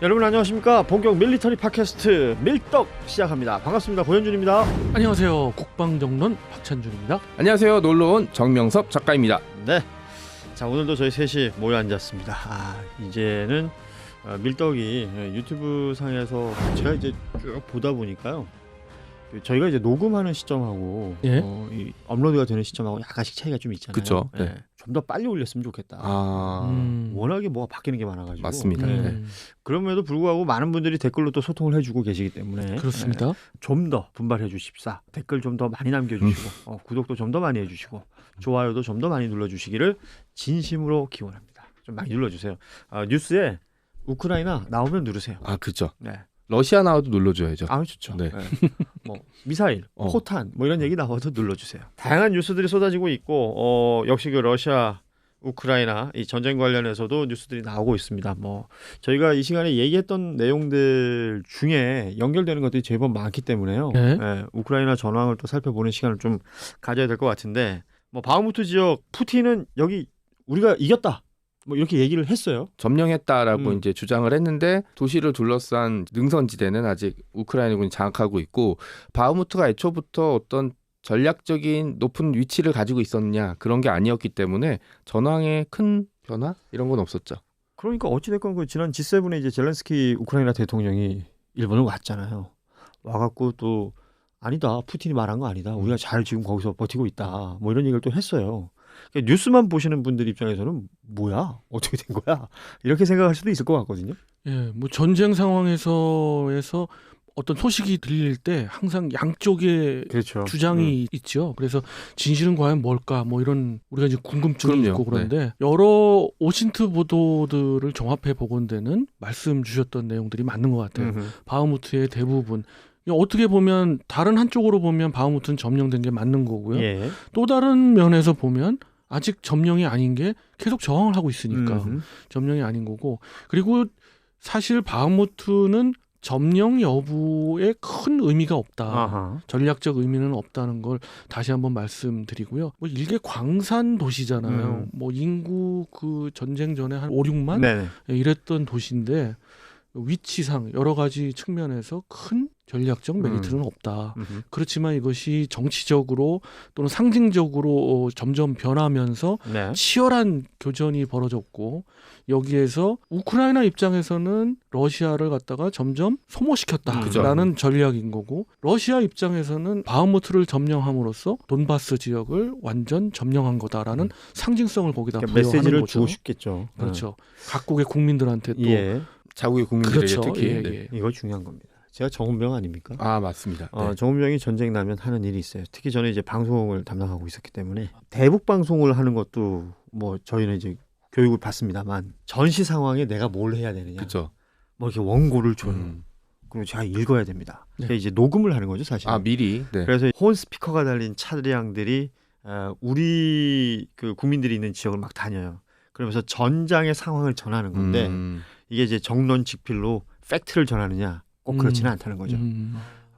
여러분 안녕하십니까. 본격 밀리터리 팟캐스트 밀떡 시작합니다. 반갑습니다. 고현준입니다. 안녕하세요. 국방정론 박찬준입니다. 안녕하세요. 놀러온 정명섭 작가입니다. 네, 자 오늘도 저희 셋이 모여 앉았습니다. 이제는 밀떡이 유튜브 상에서 제가 이제 쭉 보다 보니까요, 저희가 이제 녹음하는 시점하고 예? 이 업로드가 되는 시점하고 약간씩 차이가 좀 있잖아요. 그쵸, 네. 좀 더 빨리 올렸으면 좋겠다. 워낙에 뭐가 바뀌는 게 많아가지고. 맞습니다. 네. 그럼에도 불구하고 많은 분들이 댓글로 또 소통을 해주고 계시기 때문에 그렇습니다. 좀 더 분발해 주십사. 댓글 좀 더 많이 남겨주시고 구독도 좀 더 많이 해주시고 좋아요도 좀 더 많이 눌러주시기를 진심으로 기원합니다. 좀 많이 눌러주세요. 뉴스에 우크라이나 나오면 누르세요. 그죠. 네. 러시아 나와도 눌러줘야죠. 좋죠. 네. 뭐 미사일, 포탄 뭐 이런 얘기 나와도 눌러주세요. 다양한 뉴스들이 쏟아지고 있고 역시 그 러시아 우크라이나 이 전쟁 관련해서도 뉴스들이 나오고 있습니다. 뭐 저희가 이 시간에 얘기했던 내용들 중에 연결되는 것들이 제법 많기 때문에요. 네. 우크라이나 전황을 또 살펴보는 시간을 좀 가져야 될 것 같은데, 뭐 바흐무트 지역 푸틴은 여기 우리가 이겼다 뭐 이렇게 얘기를 했어요. 점령했다라고 이제 주장을 했는데 도시를 둘러싼 능선지대는 아직 우크라이나군이 장악하고 있고, 바흐무트가 애초부터 어떤 전략적인 높은 위치를 가지고 있었냐 그런 게 아니었기 때문에 전황에 큰 변화 이런 건 없었죠. 그러니까 어찌됐건 그 지난 G7에 이제 젤렌스키 우크라이나 대통령이 일본을 왔잖아요. 와갖고 또 아니다, 푸틴이 말한 거 아니다, 우리가 잘 지금 거기서 버티고 있다 뭐 이런 얘기를 또 했어요. 그러니까 뉴스만 보시는 분들 입장에서는 뭐야, 어떻게 된 거야 이렇게 생각할 수도 있을 것 같거든요. 예, 뭐 전쟁 상황에서 어떤 소식이 들릴 때 항상 양쪽의 그렇죠. 주장이 있죠. 그래서 진실은 과연 뭘까? 뭐 이런 우리가 이제 궁금증이 그럼요. 있고 그런데 여러 오신트 보도들을 종합해 보건대는 말씀 주셨던 내용들이 맞는 것 같아요. 바흐무트의 대부분 어떻게 보면 다른 한쪽으로 보면 바흐무트는 점령된 게 맞는 거고요. 예. 또 다른 면에서 보면 아직 점령이 아닌 게 계속 저항을 하고 있으니까 점령이 아닌 거고, 그리고 사실 바흐무트는 점령 여부에 큰 의미가 없다. 아하. 전략적 의미는 없다는 걸 다시 한번 말씀드리고요. 뭐 이게 광산 도시잖아요. 뭐 인구 그 전쟁 전에 한 5, 6만 네네. 이랬던 도시인데 위치상 여러 가지 측면에서 큰 전략적 메리트는 없다. 그렇지만 이것이 정치적으로 또는 상징적으로 점점 변하면서 네. 치열한 교전이 벌어졌고, 여기에서 우크라이나 입장에서는 러시아를 갖다가 점점 소모시켰다라는 전략인 거고, 러시아 입장에서는 바흐무트를 점령함으로써 돈바스 지역을 완전 점령한 거다라는 상징성을 거기다 그러니까 부여하는 메시지를 거죠. 주고 싶겠죠. 그렇죠. 각국의 국민들한테 또 예. 자국의 국민들에게 그렇죠. 특히. 예, 네. 예. 이거 중요한 겁니다. 제가 정은병 아닙니까? 맞습니다. 네. 정은병이 전쟁 나면 하는 일이 있어요. 특히 저는 이제 방송을 담당하고 있었기 때문에 대북 방송을 하는 것도 뭐 저희는 이제 교육을 받습니다만, 전시 상황에 내가 뭘 해야 되느냐. 그죠. 뭐 이렇게 원고를 줘요. 그리고 제가 읽어야 됩니다. 그러니까 이제 녹음을 하는 거죠, 사실. 미리. 네. 그래서 혼 스피커가 달린 차량들이 우리 그 국민들이 있는 지역을 막 다녀요. 그러면서 전장의 상황을 전하는 건데 이게 이제 정론직필로 팩트를 전하느냐, 꼭 그렇지는 않다는 거죠.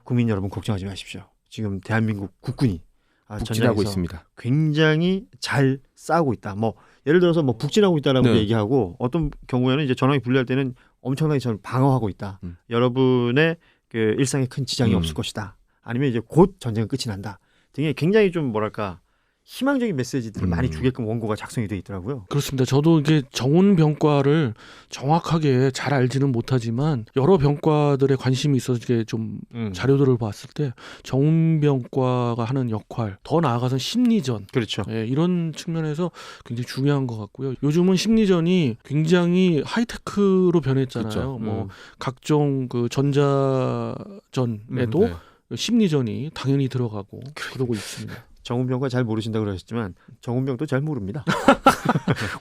국민 여러분 걱정하지 마십시오. 지금 대한민국 국군이 북진하고 있습니다. 굉장히 잘 싸우고 있다. 뭐 예를 들어서 뭐 북진하고 있다라고 얘기하고, 어떤 경우에는 이제 전황이 불리할 때는 엄청나게 저를 방어하고 있다. 여러분의 그 일상에 큰 지장이 없을 것이다. 아니면 이제 곧 전쟁은 끝이 난다 등의 굉장히 좀 뭐랄까 희망적인 메시지들을 많이 주게끔 원고가 작성이 돼 있더라고요. 그렇습니다. 저도 이게 정훈 병과를 정확하게 잘 알지는 못하지만 여러 병과들의 관심이 있어서 이게 좀 자료들을 봤을 때 정훈 병과가 하는 역할, 더 나아가서는 심리전, 그렇죠. 이런 측면에서 굉장히 중요한 것 같고요. 요즘은 심리전이 굉장히 하이테크로 변했잖아요. 그렇죠. 뭐 각종 그 전자전에도 심리전이 당연히 들어가고 그러고 있습니다. 정은병과 잘 모르신다고 그러셨지만 정은병도 잘 모릅니다.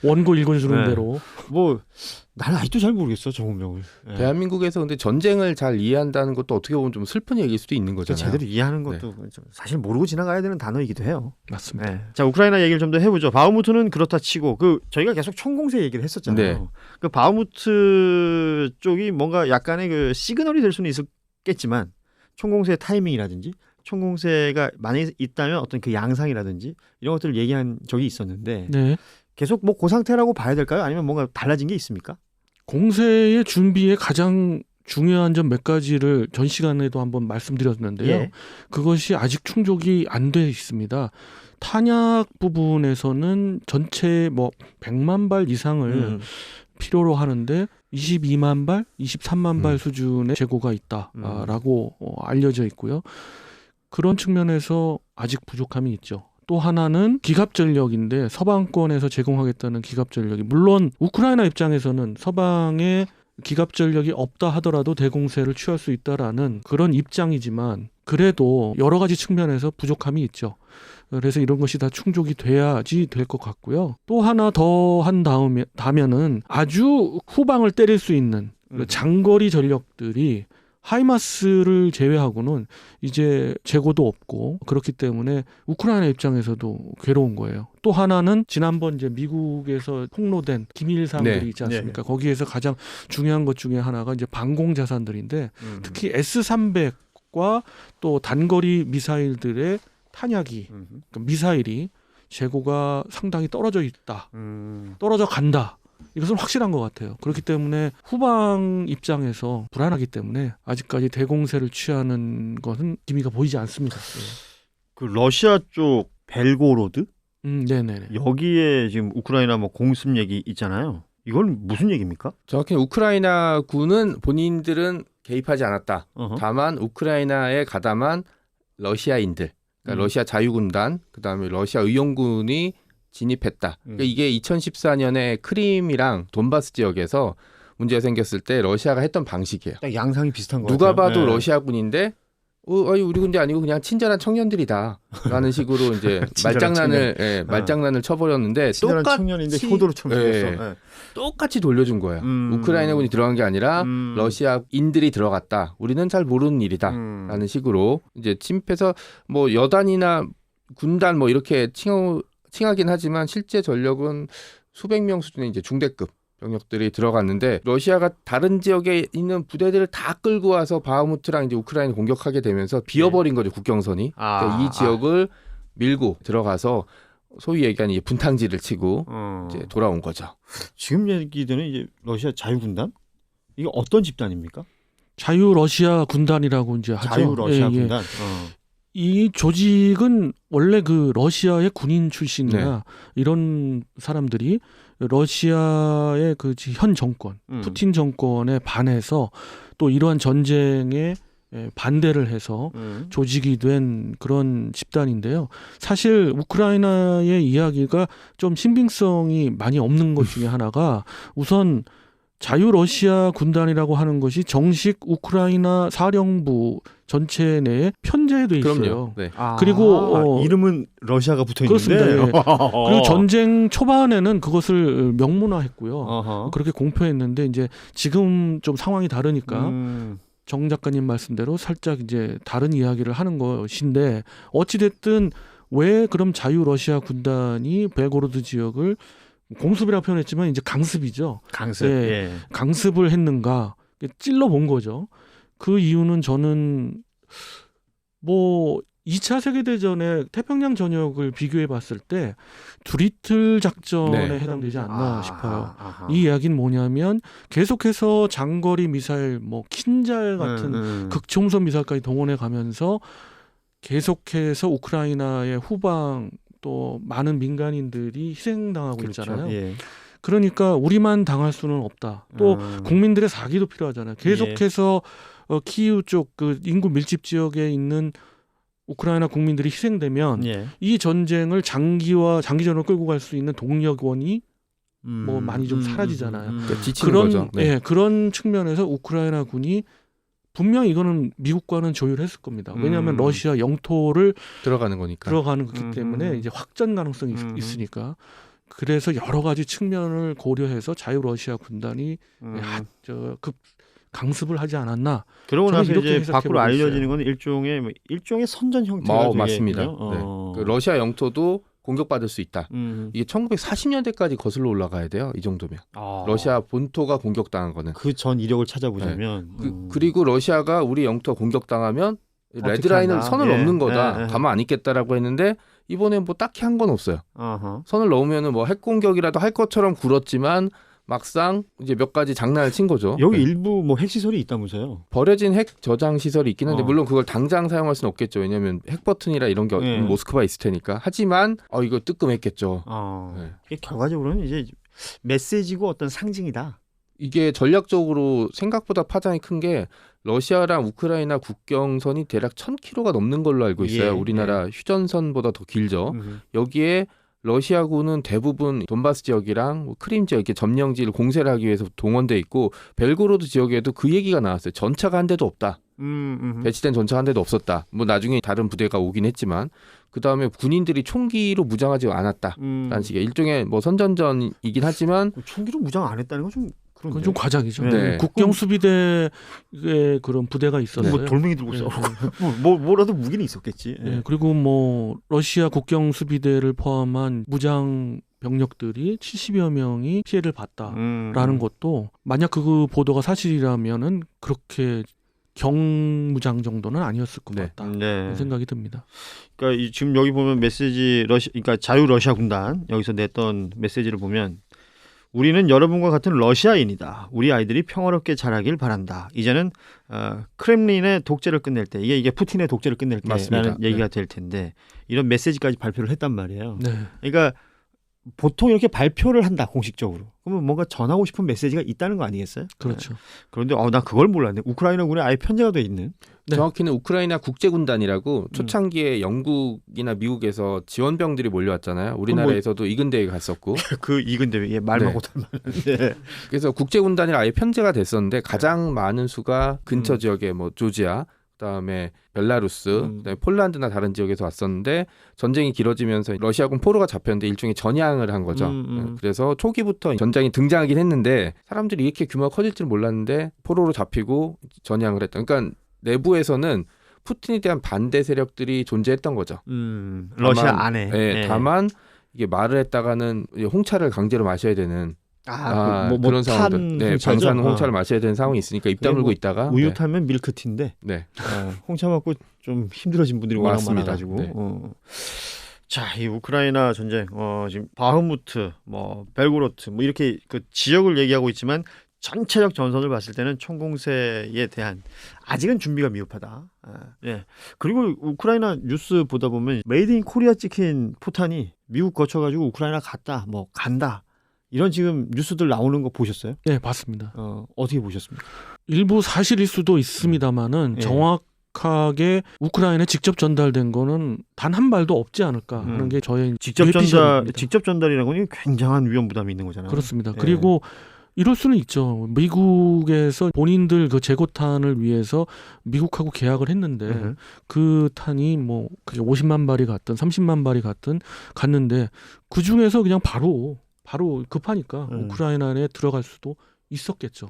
원고 읽어주는 대로. 뭐 나는 아직도 잘 모르겠어, 정은병을. 대한민국에서 근데 전쟁을 잘 이해한다는 것도 어떻게 보면 좀 슬픈 얘기일 수도 있는 거잖아요. 제대로 이해하는 것도 사실 모르고 지나가야 되는 단어이기도 해요. 맞습니다. 자, 우크라이나 얘기를 좀 더 해보죠. 바흐무트는 그렇다 치고 저희가 계속 총공세 얘기를 했었잖아요. 그 바흐무트 쪽이 뭔가 약간의 그 시그널이 될 수는 있었겠지만, 총공세의 타이밍이라든지 총공세가 만약에 있다면 어떤 그 양상이라든지 이런 것들을 얘기한 적이 있었는데, 계속 뭐 그 상태라고 봐야 될까요? 아니면 뭔가 달라진 게 있습니까? 공세의 준비에 가장 중요한 점 몇 가지를 전 시간에도 한번 말씀드렸는데요. 예. 그것이 아직 충족이 안 돼 있습니다. 탄약 부분에서는 전체 뭐 100만 발 이상을 필요로 하는데 22만 발, 23만 발 수준의 재고가 있다라고 알려져 있고요. 그런 측면에서 아직 부족함이 있죠. 또 하나는 기갑전력인데 서방권에서 제공하겠다는 기갑전력이 물론 우크라이나 입장에서는 서방에 기갑전력이 없다 하더라도 대공세를 취할 수 있다라는 그런 입장이지만 그래도 여러 가지 측면에서 부족함이 있죠. 그래서 이런 것이 다 충족이 돼야지 될 것 같고요. 또 하나 더 한 다면은 아주 후방을 때릴 수 있는 장거리 전력들이 하이마스를 제외하고는 이제 재고도 없고 그렇기 때문에 우크라이나 입장에서도 괴로운 거예요. 또 하나는 지난번 이제 미국에서 폭로된 기밀사항들이 네. 있지 않습니까? 거기에서 가장 중요한 것 중에 하나가 이제 방공 자산들인데 특히 S-300과 또 단거리 미사일들의 탄약이 그러니까 미사일이 재고가 상당히 떨어져 있다. 떨어져 간다. 이것은 확실한 것 같아요. 그렇기 때문에 후방 입장에서 불안하기 때문에 아직까지 대공세를 취하는 것은 기미가 보이지 않습니다. 그 러시아 쪽 벨고로드 네네. 여기에 지금 우크라이나 뭐 공습 얘기 있잖아요. 이건 무슨 얘기입니까? 정확히 우크라이나 군은 본인들은 개입하지 않았다. 다만 우크라이나에 가담한 러시아인들, 그러니까 러시아 자유군단, 그다음에 러시아 의용군이 진입했다. 그러니까 이게 2014년에 크림이랑 돈바스 지역에서 문제가 생겼을 때 러시아가 했던 방식이에요. 딱 양상이 비슷한 거 누가 같아요. 봐도 네. 러시아군인데 아니 우리 군대 아니고 그냥 친절한 청년들이다라는 식으로 이제 말장난을 쳐버렸는데 친절한 똑같이 청년인데 효도로 쳐버렸어. 네. 똑같이 돌려준 거예요. 우크라이나군이 들어간 게 아니라 러시아인들이 들어갔다. 우리는 잘 모르는 일이다라는 식으로 이제 침입해서 뭐 여단이나 군단 뭐 이렇게 칭하긴 하지만 실제 전력은 수백 명 수준의 이제 중대급 병력들이 들어갔는데 러시아가 다른 지역에 있는 부대들을 다 끌고 와서 바흐무트랑 이제 우크라이나 공격하게 되면서 비어버린 거죠 국경선이. 그러니까 이 지역을 밀고 들어가서 소위 얘기하는 이제 분탕질을 치고 이제 돌아온 거죠. 지금 얘기되는 이제 러시아 자유군단 이게 어떤 집단입니까? 자유 러시아 군단이라고 이제 하죠. 자유 러시아 예. 군단. 이 조직은 원래 그 러시아의 군인 출신이나 이런 사람들이 러시아의 그 현 정권, 푸틴 정권에 반해서 또 이러한 전쟁에 반대를 해서 조직이 된 그런 집단인데요. 사실 우크라이나의 이야기가 좀 신빙성이 많이 없는 것 중에 하나가 우선 자유 러시아 군단이라고 하는 것이 정식 우크라이나 사령부 전체 내에 편제돼 있어요. 그럼요. 네. 그리고 이름은 러시아가 붙어 있는데. 그렇습니다. 예. 그리고 전쟁 초반에는 그것을 명문화했고요. 그렇게 공표했는데 이제 지금 좀 상황이 다르니까 정 작가님 말씀대로 살짝 이제 다른 이야기를 하는 것인데 어찌 됐든 왜 그럼 자유 러시아 군단이 벨고로드 지역을 공습이라고 표현했지만 이제 강습이죠. 강습. 예. 강습을 했는가 찔러 본 거죠. 그 이유는 저는 뭐 2차 세계대전에 태평양 전역을 비교해 봤을 때 두리틀 작전에 해당되지 않나 싶어요. 이 이야기는 뭐냐면 계속해서 장거리 미사일 뭐 킨잘 같은 극초음속 미사일까지 동원해 가면서 계속해서 우크라이나의 후방 또 많은 민간인들이 희생당하고 있잖아요. 예. 그러니까 우리만 당할 수는 없다. 또 국민들의 사기도 필요하잖아요. 계속해서 키이우 쪽 그 인구 밀집 지역에 있는 우크라이나 국민들이 희생되면 이 전쟁을 장기전으로 끌고 갈 수 있는 동력원이 뭐 많이 좀 사라지잖아요. 그러니까 지치는 그런 거죠. 네. 예, 그런 측면에서 우크라이나 군이 분명 이거는 미국과는 조율했을 겁니다. 왜냐하면 러시아 영토를 들어가는 거니까. 들어가는 거기 때문에 이제 확전 가능성이 있으니까. 그래서 여러 가지 측면을 고려해서 자유 러시아 군단이 강습을 하지 않았나. 그러고 나서 이렇게 이제 밖으로 알려지는 건 일종의 선전 형태가 맞습니다. 네. 그 러시아 영토도 공격받을 수 있다. 이게 1940년대까지 거슬러 올라가야 돼요. 이 정도면. 러시아 본토가 공격당한 거는. 그 전 이력을 찾아보자면. 그리고 러시아가 우리 영토 공격당하면 레드라인을 선을 넘는 거다. 가만 안 있겠다라고 했는데 이번에 뭐 딱히 한 건 없어요. 선을 넘으면은 뭐 핵 공격이라도 할 것처럼 굴었지만 막상 이제 몇 가지 장난을 친 거죠. 여기 일부 뭐 핵시설이 있다면서요? 버려진 핵 저장 시설이 있긴 한데 어. 물론 그걸 당장 사용할 수는 없겠죠. 왜냐하면 핵 버튼이라 이런 게 네. 모스크바에 있을 테니까. 하지만 이거 뜨끔했겠죠. 네. 이게 결과적으로는 이제 메시지고 어떤 상징이다. 이게 전략적으로 생각보다 파장이 큰 게 러시아랑 우크라이나 국경선이 대략 1,000km가 넘는 걸로 알고 있어요. 예, 우리나라 휴전선보다 더 길죠. 여기에 러시아군은 대부분 돈바스 지역이랑 크림 지역 이렇게 점령지를 공세를 하기 위해서 동원돼 있고 벨고로드 지역에도 그 얘기가 나왔어요. 전차가 한 대도 없다. 배치된 전차 한 대도 없었다. 뭐 나중에 다른 부대가 오긴 했지만 그 다음에 군인들이 총기로 무장하지 않았다. 라는 식의 일종의 뭐 선전전이긴 하지만 총기로 무장 안 했다는 건 좀 그건 좀 과장이죠. 네. 국경 수비대에 그런 부대가 있었어요. 뭐 돌멩이 들고 있어. 뭐라도 무기는 있었겠지. 네, 그리고 뭐 러시아 국경 수비대를 포함한 무장 병력들이 70여 명이 피해를 봤다라는 것도 만약 그 보도가 사실이라면은 그렇게 경무장 정도는 아니었을 것 같다. 그런 생각이 듭니다. 그러니까 지금 여기 보면 메시지 그러니까 자유 러시아 군단 여기서 냈던 메시지를 보면 우리는 여러분과 같은 러시아인이다. 우리 아이들이 평화롭게 자라길 바란다. 이제는 크렘린의 독재를 끝낼 때 이게 푸틴의 독재를 끝낼 때라는 얘기가 될 텐데 이런 메시지까지 발표를 했단 말이에요. 네. 그러니까 보통 이렇게 발표를 한다 공식적으로. 그러면 뭔가 전하고 싶은 메시지가 있다는 거 아니겠어요? 그렇죠. 네. 그런데 나 그걸 몰랐네. 우크라이나군에 아예 편제가 돼 있는. 네. 정확히는 우크라이나 국제군단이라고 초창기에 영국이나 미국에서 지원병들이 몰려왔잖아요. 우리나라에서도 이근대에 갔었고. 그 이근대 말만 못하면. 네. 그래서 국제군단이 아예 편제가 됐었는데 가장 많은 수가 근처 지역에 뭐 조지아, 그다음에 벨라루스, 그다음에 폴란드나 다른 지역에서 왔었는데 전쟁이 길어지면서 러시아군 포로가 잡혔는데 일종의 전향을 한 거죠. 그래서 초기부터 전장이 등장하긴 했는데 사람들이 이렇게 규모가 커질 줄 몰랐는데 포로로 잡히고 전향을 했다. 그러니까 내부에서는 푸틴에 대한 반대 세력들이 존재했던 거죠. 러시아 안에. 네, 다만 이게 말을 했다가는 홍차를 강제로 마셔야 되는 그런 상황들. 네, 방사능 홍차를 마셔야 되는 상황이 있으니까 입 다물고 있다가 우유 타면 밀크티인데. 네. 홍차 맞고 좀 힘들어진 분들이 워낙 많아가지고. 네. 자, 이 우크라이나 전쟁 지금 바흐무트, 뭐 벨고로트, 뭐 이렇게 그 지역을 얘기하고 있지만 전체적 전선을 봤을 때는 총공세에 대한 아직은 준비가 미흡하다. 예. 그리고 우크라이나 뉴스 보다 보면 메이드 인 코리아 찍힌 포탄이 미국 거쳐가지고 우크라이나 갔다, 뭐 간다. 이런 지금 뉴스들 나오는 거 보셨어요? 네, 봤습니다. 어떻게 보셨습니까? 일부 사실일 수도 있습니다만은 정확하게 우크라이나에 직접 전달된 거는 단 한 발도 없지 않을까 하는 게 저의 직접 전달이라는 건 굉장한 위험 부담이 있는 거잖아요. 그렇습니다. 그리고 이럴 수는 있죠. 미국에서 본인들 그 재고탄을 위해서 미국하고 계약을 했는데 그 탄이 뭐 그게 50만 발이 갔든 30만 발이 갔는데 그 중에서 그냥 바로 급하니까 우크라이나에 들어갈 수도 있었겠죠.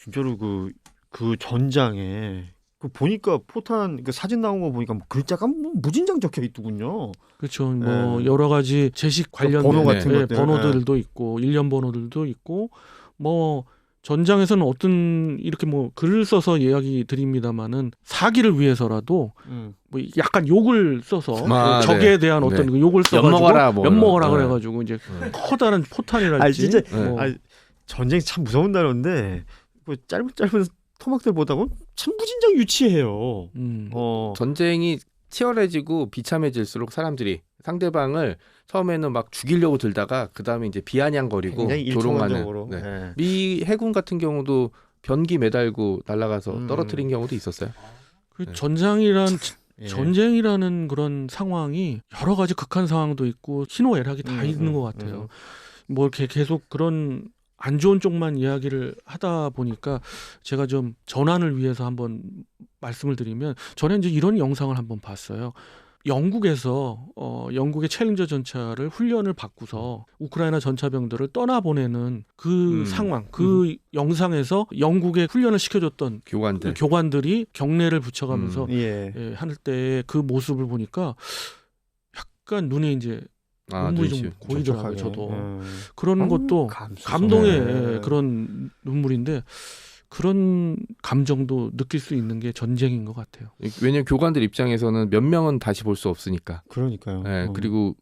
진짜로 그 전장에 보니까 포탄 그 사진 나온 거 보니까 뭐 글자가 뭐 무진장 적혀 있더군요. 그렇죠. 뭐 여러 가지 제식 관련 번호 같은 것들. 번호들도 있고 일련 번호들도 있고 뭐 전장에서는 어떤 이렇게 뭐 글을 써서 이야기 드립니다만은 사기를 위해서라도 뭐 약간 욕을 써서 적에 대한 어떤 그 욕을 써가지고 엿먹어라 그래가지고 이제 커다란 포탄이랄지. 진짜 전쟁이 참 무서운 단어인데 뭐 짧은 토막들 보다 보면 참 무진장 유치해요. 전쟁이 치열해지고 비참해질수록 사람들이 상대방을 처음에는 막 죽이려고 들다가 그 다음에 이제 비아냥거리고 조롱하는. 네. 미 해군 같은 경우도 변기 매달고 날아가서 떨어뜨린 경우도 있었어요. 전쟁이라는 그런 상황이 여러 가지 극한 상황도 있고 희노애락이 다 있는 것 같아요. 뭐 이렇게 계속 그런 안 좋은 쪽만 이야기를 하다 보니까 제가 좀 전환을 위해서 한번 말씀을 드리면 저는 이제 이런 영상을 한번 봤어요. 영국에서 영국의 챌린저 전차를 훈련을 받고서 우크라이나 전차병들을 떠나보내는 그 상황, 그 영상에서 영국의 훈련을 시켜줬던 교관들이 경례를 붙여가면서 할 때 그 모습을 보니까 약간 눈에 이제 눈물이 좀 고이더라고요. 저도 그런 것도 감동의 그런 눈물인데 그런 감정도 느낄 수 있는 게 전쟁인 것 같아요. 왜냐하면 교관들 입장에서는 몇 명은 다시 볼 수 없으니까. 그러니까요. 네, 그리고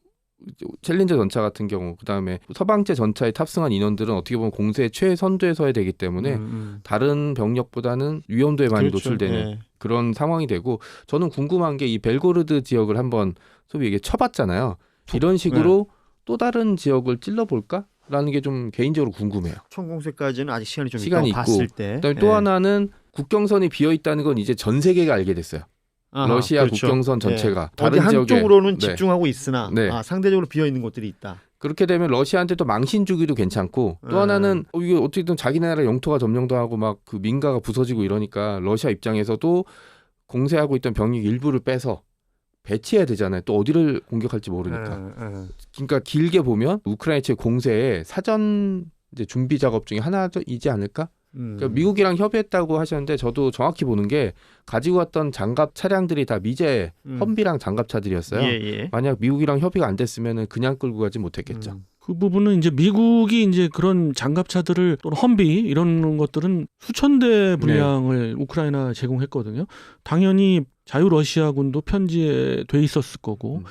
챌린저 전차 같은 경우 그다음에 서방제 전차에 탑승한 인원들은 어떻게 보면 공세의 최선두에 서야 되기 때문에 다른 병력보다는 위험도에 많이 그렇죠. 노출되는 예. 그런 상황이 되고 저는 궁금한 게 이 벨고르드 지역을 한번 소위 얘기 쳐봤잖아요. 이런 식으로 또 다른 지역을 찔러볼까라는 게 좀 개인적으로 궁금해요. 총공세까지는 아직 시간이 좀 시간이 있다고 있고 봤을 때. 그다음에 또 하나는 국경선이 비어 있다는 건 이제 전 세계가 알게 됐어요. 아하, 러시아 그렇죠. 국경선 전체가 어디 다른 한쪽으로는 지역에 집중하고 있으나 네. 상대적으로 비어 있는 곳들이 있다. 그렇게 되면 러시아한테 또 망신 주기도 괜찮고 또 하나는 이게 어떻게든 자기 나라 영토가 점령당하고 막 그 민가가 부서지고 이러니까 러시아 입장에서도 공세하고 있던 병력 일부를 빼서 배치해야 되잖아요. 또 어디를 공격할지 모르니까. 그러니까 길게 보면 우크라이나 측 공세의 사전 이제 준비 작업 중에 하나이지 않을까? 그러니까 미국이랑 협의했다고 하셨는데 저도 정확히 보는 게 가지고 왔던 장갑 차량들이 다 미제 험비랑 장갑차들이었어요. 예. 만약 미국이랑 협의가 안 됐으면 그냥 끌고 가지 못했겠죠. 그 부분은 이제 미국이 이제 그런 장갑차들을 또는 험비 이런 것들은 수천 대 분량을 우크라이나 제공했거든요. 당연히 자유러시아군도 편지에 돼 있었을 거고.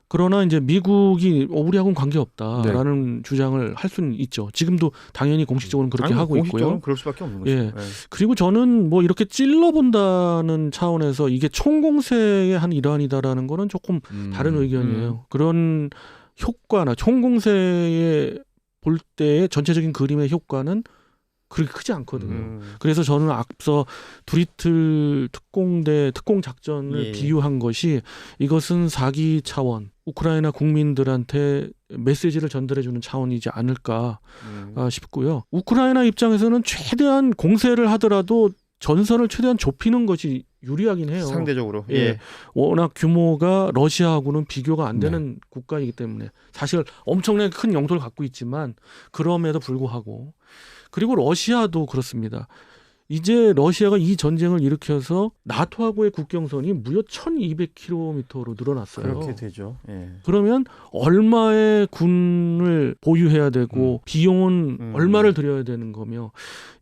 그러나 이제 미국이 우리하고는 관계없다라는 주장을 할 수는 있죠. 지금도 당연히 공식적으로는 그렇게 하고 있고요. 그럴 수밖에 없는 거죠. 예. 그리고 저는 뭐 이렇게 찔러본다는 차원에서 이게 총공세의 한 일환이다라는 거는 조금 다른 의견이에요. 그런 효과나 총공세에 볼 때의 전체적인 그림의 효과는 그렇게 크지 않거든요. 그래서 저는 앞서 두리틀 특공대 특공작전을 비유한 것이 이것은 4기 차원 우크라이나 국민들한테 메시지를 전달해주는 차원이지 않을까 싶고요. 우크라이나 입장에서는 최대한 공세를 하더라도 전선을 최대한 좁히는 것이 유리하긴 해요. 상대적으로. 예. 워낙 규모가 러시아하고는 비교가 안 되는 국가이기 때문에 사실 엄청나게 큰 영토를 갖고 있지만 그럼에도 불구하고 그리고 러시아도 그렇습니다. 이제 러시아가 이 전쟁을 일으켜서 나토하고의 국경선이 무려 1200km로 늘어났어요. 그렇게 되죠. 예. 그러면 얼마의 군을 보유해야 되고 비용은 얼마를 들여야 되는 거며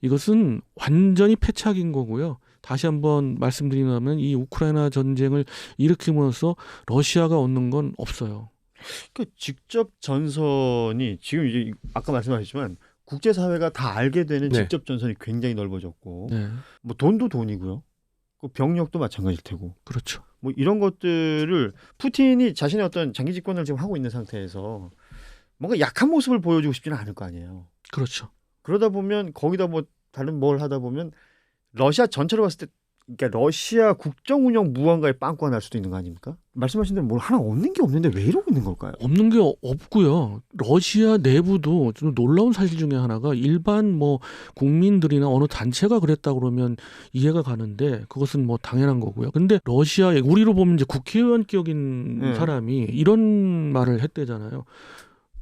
이것은 완전히 패착인 거고요. 다시 한번 말씀드리면 이 우크라이나 전쟁을 일으킴으로써 러시아가 얻는 건 없어요. 그 직접 전선이 지금 이제 아까 말씀하셨지만 국제사회가 다 알게 되는 직접 전선이 굉장히 넓어졌고 뭐 돈도 돈이고요. 그 병력도 마찬가지일 테고. 그렇죠. 뭐 이런 것들을 푸틴이 자신의 어떤 장기 집권을 지금 하고 있는 상태에서 뭔가 약한 모습을 보여주고 싶지는 않을 거 아니에요. 그렇죠. 그러다 보면 거기다 뭐 다른 뭘 하다 보면 러시아 전체로 봤을 때 그러니까 러시아 국정 운영 무언가에 빵꾸가 날 수도 있는 거 아닙니까? 말씀하신 대로 뭘 하나 없는 게 없는데 왜 이러고 있는 걸까요? 없는 게 없고요. 러시아 내부도 좀 놀라운 사실 중에 하나가 일반 뭐 국민들이나 어느 단체가 그랬다 그러면 이해가 가는데 그것은 뭐 당연한 거고요. 근데 러시아에 우리로 보면 이제 국회의원격인 사람이 이런 말을 했대잖아요.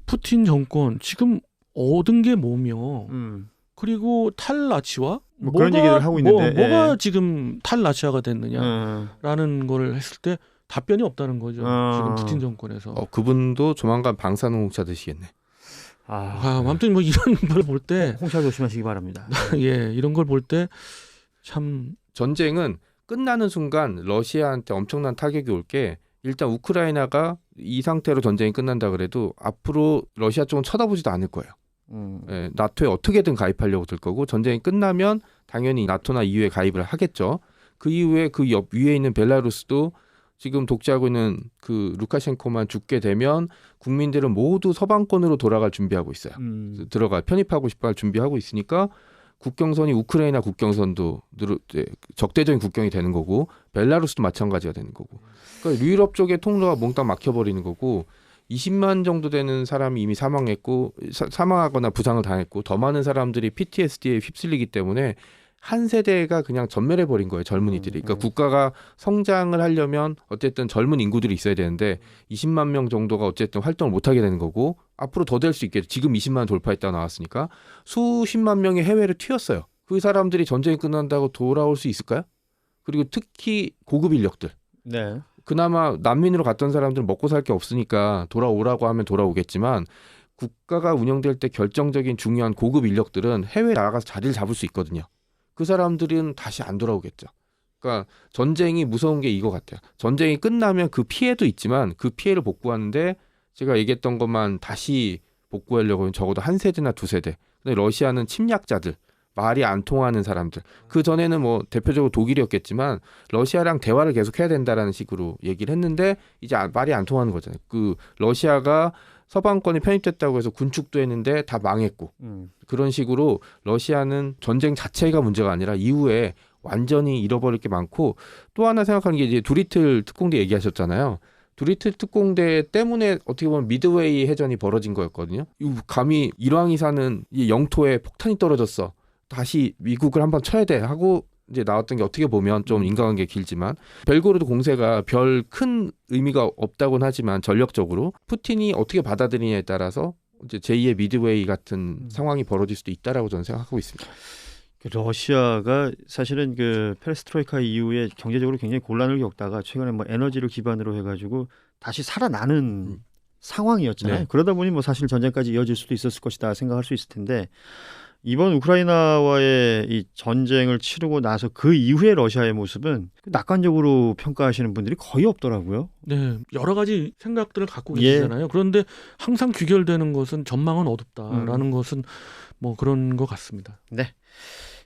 푸틴 정권 지금 얻은 게 뭐며 그리고 탈라치와 뭐 그런 얘기를 하고 있는데 뭐가 지금 탈라치아가 됐느냐라는 거를 했을 때 답변이 없다는 거죠. 지금 푸틴 정권에서. 그분도 조만간 방사능홍차 드시겠네. 아무튼 뭐 이런 걸 볼 때 홍차 조심하시기 바랍니다. 예, 이런 걸 볼 때 참 전쟁은 끝나는 순간 러시아한테 엄청난 타격이 올 게 일단 우크라이나가 이 상태로 전쟁이 끝난다 그래도 앞으로 러시아 쪽은 쳐다보지도 않을 거예요. 예, 나토에 어떻게든 가입하려고 들 거고 전쟁이 끝나면 당연히 나토나 EU에 가입을 하겠죠. 그 이후에 그 옆 위에 있는 벨라루스도 지금 독재하고 있는 그 루카셴코만 죽게 되면 국민들은 모두 서방권으로 돌아갈 준비하고 있어요. 편입하고 싶어 준비하고 있으니까 국경선이 우크라이나 국경선도 적대적인 국경이 되는 거고 벨라루스도 마찬가지가 되는 거고 그러니까 유럽 쪽의 통로가 몽땅 막혀버리는 거고 20만 정도 되는 사람이 이미 사망했고 사망하거나 부상을 당했고 더 많은 사람들이 PTSD에 휩쓸리기 때문에 한 세대가 그냥 전멸해버린 거예요. 젊은이들이. 그러니까 국가가 성장을 하려면 어쨌든 젊은 인구들이 있어야 되는데 20만 명 정도가 어쨌든 활동을 못하게 되는 거고 앞으로 더 될 수 있겠죠. 지금 20만 돌파했다고 나왔으니까 수십만 명이 해외를 튀었어요. 그 사람들이 전쟁이 끝난다고 돌아올 수 있을까요? 그리고 특히 고급 인력들. 네. 그나마 난민으로 갔던 사람들은 먹고 살 게 없으니까 돌아오라고 하면 돌아오겠지만 국가가 운영될 때 결정적인 중요한 고급 인력들은 해외에 나가서 자리를 잡을 수 있거든요. 그 사람들은 다시 안 돌아오겠죠. 그러니까 전쟁이 무서운 게 이거 같아요. 전쟁이 끝나면 그 피해도 있지만 그 피해를 복구하는데 제가 얘기했던 것만 다시 복구하려고 하면 적어도 한 세대나 두 세대. 근데 러시아는 침략자들, 말이 안 통하는 사람들. 그 전에는 뭐 대표적으로 독일이었겠지만 러시아랑 대화를 계속 해야 된다라는 식으로 얘기를 했는데 이제 말이 안 통하는 거잖아요. 그 러시아가 서방권이 편입됐다고 해서 군축도 했는데 다 망했고 그런 식으로 러시아는 전쟁 자체가 문제가 아니라 이후에 완전히 잃어버릴 게 많고 또 하나 생각하는 게 이제 두리틀 특공대 얘기하셨잖아요. 두리틀 특공대 때문에 어떻게 보면 미드웨이 해전이 벌어진 거였거든요. 감히 일왕이 사는 이 영토에 폭탄이 떨어졌어. 다시 미국을 한번 쳐야 돼 하고 이제 나왔던 게 어떻게 보면 좀 인과관계 길지만 벨고로드 공세가 별 큰 의미가 없다고는 하지만 전력적으로 푸틴이 어떻게 받아들이냐에 따라서 이제 제2의 미드웨이 같은 상황이 벌어질 수도 있다라고 저는 생각하고 있습니다. 러시아가 사실은 그 페레스트로이카 이후에 경제적으로 굉장히 곤란을 겪다가 최근에 뭐 에너지를 기반으로 해가지고 다시 살아나는 상황이었잖아요. 네. 그러다 보니 뭐 사실 전쟁까지 이어질 수도 있었을 것이다 생각할 수 있을 텐데 이번 우크라이나와의 이 전쟁을 치르고 나서 그 이후의 러시아의 모습은 낙관적으로 평가하시는 분들이 거의 없더라고요. 네, 여러 가지 생각들을 갖고 계시잖아요. 그런데 항상 귀결되는 것은 전망은 어둡다라는 것은 뭐 그런 것 같습니다. 네.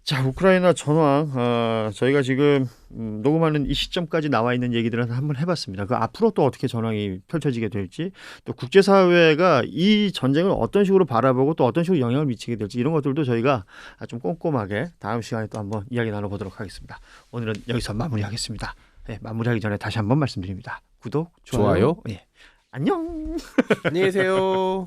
자, 우크라이나 전황 저희가 지금 녹음하는 이 시점까지 나와 있는 얘기들은 한번 해봤습니다. 그 앞으로 또 어떻게 전황이 펼쳐지게 될지 또 국제사회가 이 전쟁을 어떤 식으로 바라보고 또 어떤 식으로 영향을 미치게 될지 이런 것들도 저희가 좀 꼼꼼하게 다음 시간에 또 한번 이야기 나눠보도록 하겠습니다. 오늘은 여기서 마무리하겠습니다. 네, 마무리하기 전에 다시 한번 말씀드립니다. 구독, 좋아요. 예. 안녕. 안녕히 계세요.